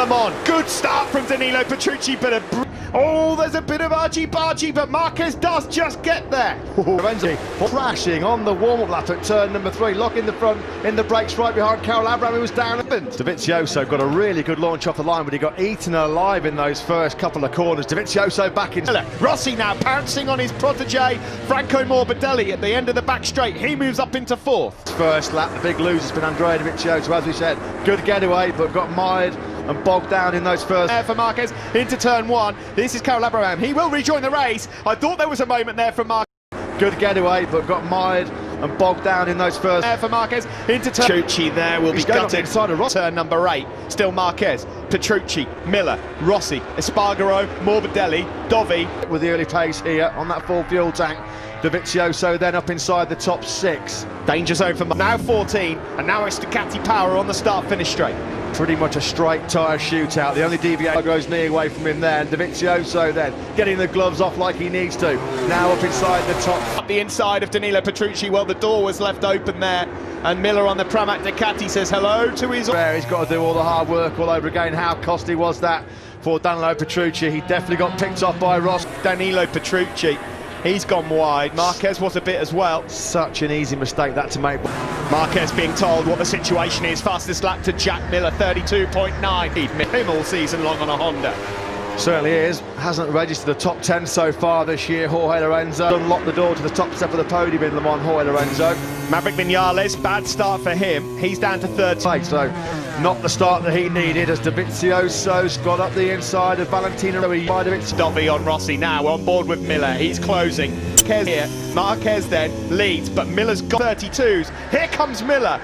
Le Mans. Good start from Danilo Petrucci, but there's a bit of argy-bargy, but Marquez does just get there. Lorenzo crashing on the warm-up lap at turn number 3, locking the front in the brakes right behind Carol Abraham, who was down. Dovizioso got a really good launch off the line, but he got eaten alive in those first couple of corners. Dovizioso back in. Rossi now pouncing on his protege, Franco Morbidelli, at the end of the back straight. He moves up into 4th. First lap, the big loser's been Andrea Dovizioso, as we said. Good getaway, but got mired and bogged down in those first. For Marquez into turn 1. This is Carol Abraham. He will rejoin the race. I thought there was a moment there from Marquez. Good getaway, but got mired and bogged down in those first. For Marquez into turn. Petrucci there will be gutted. Inside of Rossi. Turn number 8. Still Marquez, Petrucci, Miller, Rossi, Espargaro, Morbidelli, Dovi. With the early pace here on that full fuel tank. Dovizioso then up inside the top 6. Danger zone for now 14, and now it's Ducati power on the start-finish straight. Pretty much a straight tyre shootout. The only deviation goes knee away from him there, and Dovizioso then getting the gloves off like he needs to. Now up inside the top. Up the inside of Danilo Petrucci. Well, the door was left open there, and Miller on the Pramac Ducati says hello to his. He's got to do all the hard work all over again. How costly was that for Danilo Petrucci? He definitely got picked off by Ross. Danilo Petrucci. He's gone wide. Marquez was a bit as well. Such an easy mistake that to make. Marquez being told what the situation is. Fastest lap to Jack Miller, 32.9. Him all season long on a Honda. Certainly is. Hasn't registered the top 10 so far this year. Jorge Lorenzo unlocked the door to the top step of the podium in Le Mans. Jorge Lorenzo. Maverick Vinales, bad start for him. He's down to 3rd place. So not the start that he needed as Dovizioso's got up the inside of Valentino. Dovi on Rossi now on board with Miller. He's closing. Marquez here. Marquez then leads, but Miller's got 32s. Here comes Miller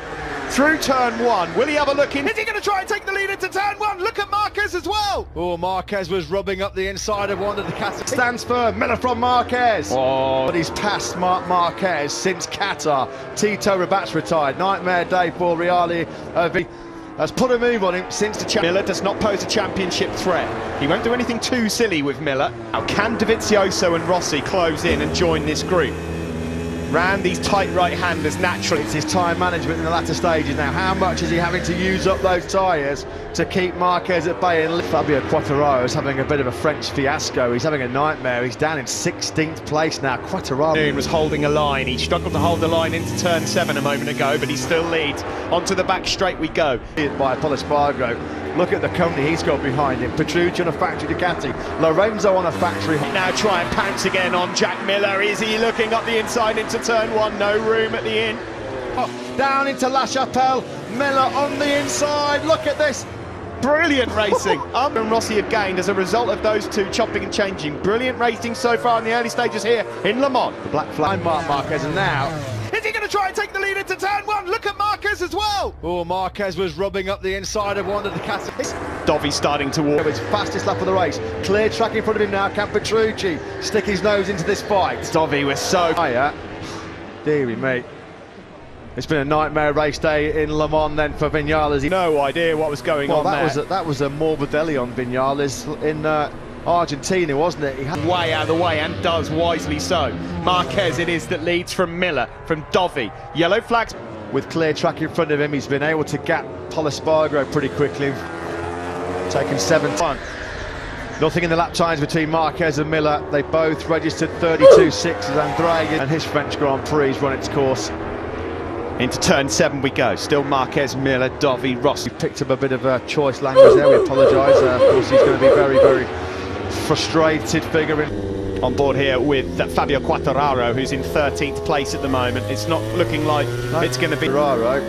through turn 1. Will he have a look in? Is he going to try and take the lead into turn 1? Look at Marquez as well. Oh, Marquez was rubbing up the inside of one of the Qatar. Stands firm. Miller from Marquez. But he's passed Marquez since Qatar. Tito Rabat's retired. Nightmare day for Reale. Has put a move on him since the Miller does not pose a championship threat. He won't do anything too silly with Miller. Now can Dovizioso and Rossi close in and join this group? Ran these tight right-handers naturally. It's his tyre management in the latter stages now. How much is he having to use up those tyres to keep Marquez at bay? And Fabio Quartararo is having a bit of a French fiasco. He's having a nightmare. He's down in 16th place now. Quartararo was holding a line. He struggled to hold the line into turn 7 a moment ago, but he still leads. Onto the back straight we go. By Espargaro. Look at the company he's got behind him. Petrucci on a factory Ducati. Lorenzo on a factory. Now try and pounce again on Jack Miller. Is he looking up the inside into turn 1? No room at the inn. Down into La Chapelle. Miller on the inside. Look at this. Brilliant racing. And Rossi have gained as a result of those two chopping and changing. Brilliant racing so far in the early stages here in Le Mans. The black flag Marquez, and now is he going to try and take the lead into turn 1? Look at Marquez as well. Oh, Marquez was rubbing up the inside of one of the Qatar. Dovi starting to walk. It's fastest lap of the race. Clear track in front of him now. Can Petrucci stick his nose into this fight? Dovi was so higher. Deary me. It's been a nightmare race day in Le Mans then for Vinales. No idea what was going on there. That was a Morbidelli on Vinales in Argentina, wasn't it? He had way out of the way, and does wisely so. Marquez it is that leads from Miller, from Dovi. Yellow flags. With clear track in front of him, he's been able to gap Espargaro pretty quickly. Taking 7-1. Nothing in the lap times between Marquez and Miller. They both registered 32.6 as Andrea and his French Grand Prix run its course. Into turn 7 we go. Still Marquez, Miller, Dovi, Rossi. Picked up a bit of choice language there. We apologise. Of course, he's going to be very, very frustrated figuring. On board here with Fabio Quartararo, who's in 13th place at the moment. It's not looking like it's going to be. Quartararo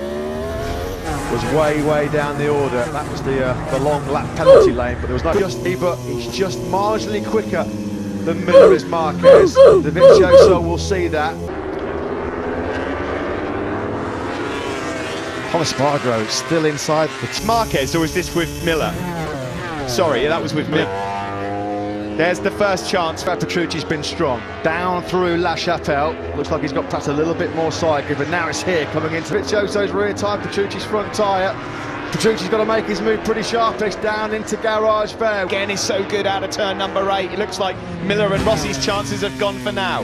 was way down the order. That was the long lap penalty lane, but there was no but he's just marginally quicker than Miller is Marquez. Dovizioso will see that. Espargaro still inside the Marquez, or was this with Miller? Sorry, that was with Miller. There's the first chance. Petrucci's been strong. Down through La Chapelle. Looks like he's got perhaps a little bit more side grip, but now it's here coming into Dovizioso's rear tyre, Petrucci's front tyre. Petrucci's got to make his move pretty sharp. It's down into Garage Fair. Again, he's so good out of turn number 8. It looks like Miller and Rossi's chances have gone for now.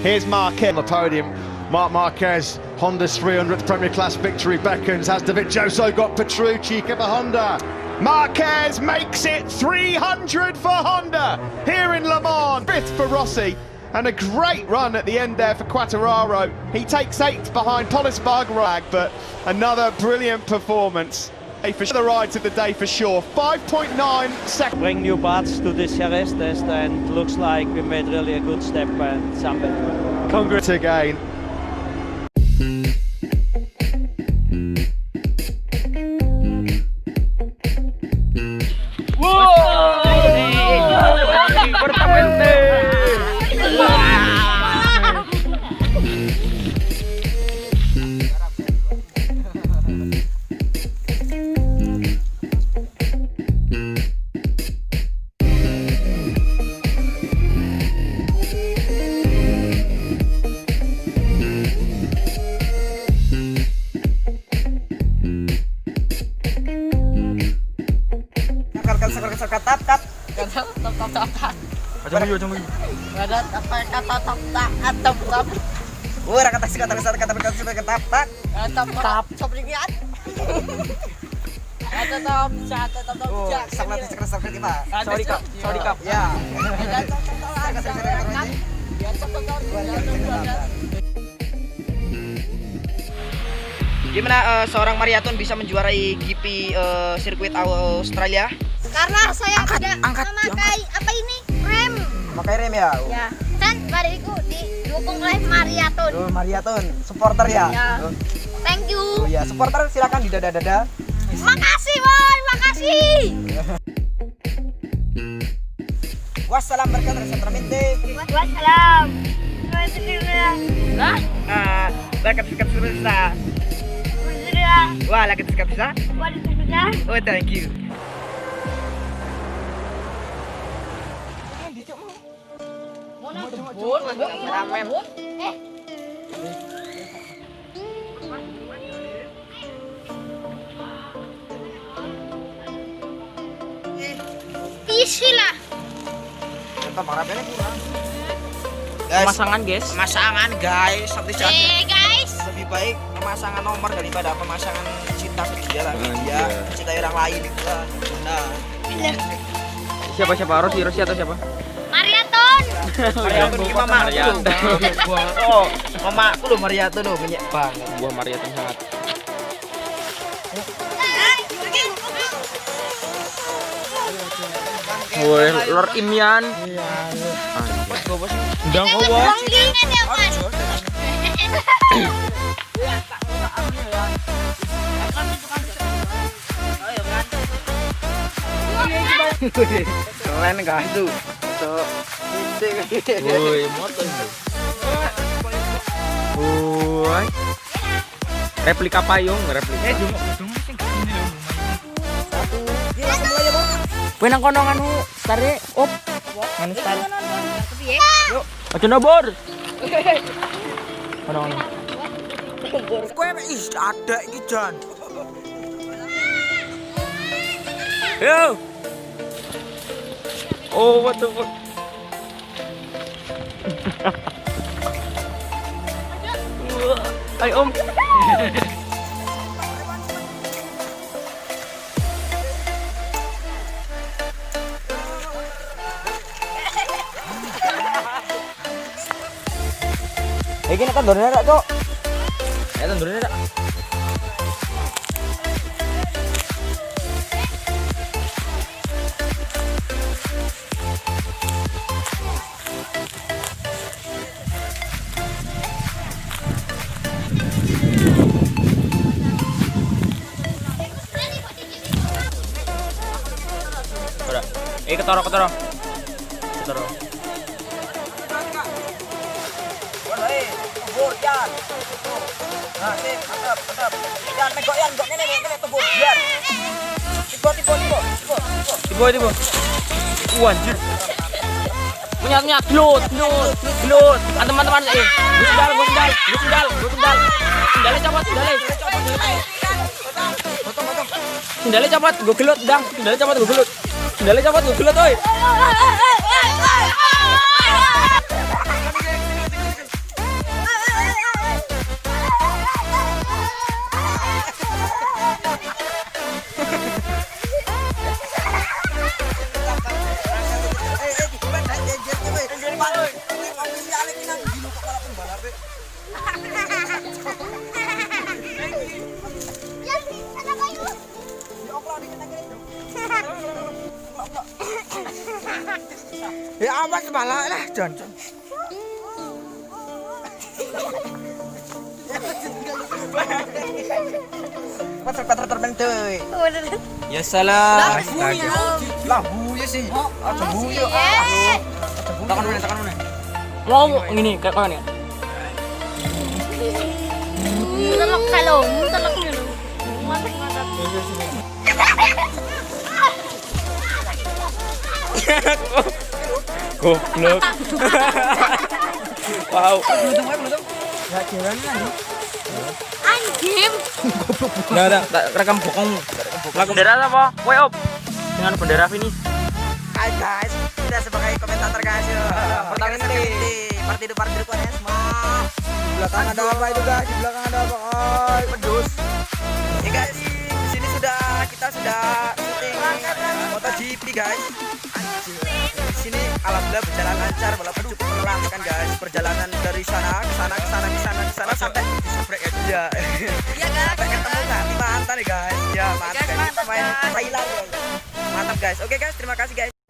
Here's Marquez on the podium. Marquez, Honda's 300th Premier Class victory beckons. Has Dovizioso got Petrucci? Give a Honda. Marquez makes it 300 for Honda here in Le Mans. 5th for Rossi, and a great run at the end there for Quartararo. He takes 8th behind Polisbarg, but another brilliant performance. For the rides of the day for sure. 5.9 seconds. Bring new parts to this RS test, and looks like we made really a good step, and something. Congrats again. Gimana seorang maraton bisa menjuarai GP sirkuit Australia? Karena saya tidak memakai apa ini rem. Pakai rem ya? Ya. Kan bariku didukung oleh maraton. Oh, maraton, supporter ya? Ya. Thank you. Oh ya, supporter silakan di dada-dada. Makasih boy, makasih. Wassalam berkata-kata. Wassalam. Berkata-kata. Wah, lagi bisa? Oh, thank you. Isilah. Pemasangan guys, seperti Guys. lebih baik pemasangan nomor daripada pemasangan cinta segala dia cinta orang lain itu lah. Nah, Siapa Rossi atau siapa? Maraton. Mariaton gimana oh, mamaku loh Mariaton loh banyak banget. Buah Mariaton sangat. Woi, Lord Imyan. Ndang kowe. Keren gak itu? Woi, motor. Woi. Replika payung, replika. Wenang kono anu stare op. Anu stare. Yuk, aja nobor. Kono. Kowe ada iki Jan. Yo. Oh, what the fuck? Hai Om. Iki nek tandone rak, Cok. Ya tandurnya dak. Ketoro. Tubur Jan. Nah, sip, mantap. Jan megok Jan, gok ngene tubur. Biar. Tiba. Anjir. Punya gelut. Teman-teman gue sendal. Sendalnya copot. Sendalnya copot, gue gelut, dang. Sendalnya copot, gue gelut, oi. Ya awas balak lah, Jon. Pasar terbentuk. Ya salah. Lah buya sih. Aja buya. Tekan mana. Mau ngini kayak mana ya? Telok kalau, telok dulu. Mantap. Goblok. Wow. Belum. Ya jalan lagi. Anjing. Enggak, rekam bokongmu. Bendera apa? Way up. Dengan bendera finish. Hai guys, kita sebagai komentator guys ya. Pertama kali partido kones mah. Di belakang ada apa itu guys? Di belakang ada apa? Ay, pedus. Ya guys, di sini kita sudah syuting MotoGP guys. Anjir. Di sini alhamdulillah berjalan lancar walaupun cukup melelahkan guys. Perjalanan dari sana ke sana sampai break aja. Ya. Iya guys. Sampai ketemu Kalimantan nih guys. Ya, mantap guys. Main Thailand guys. Mantap guys. Oke guys, terima kasih guys.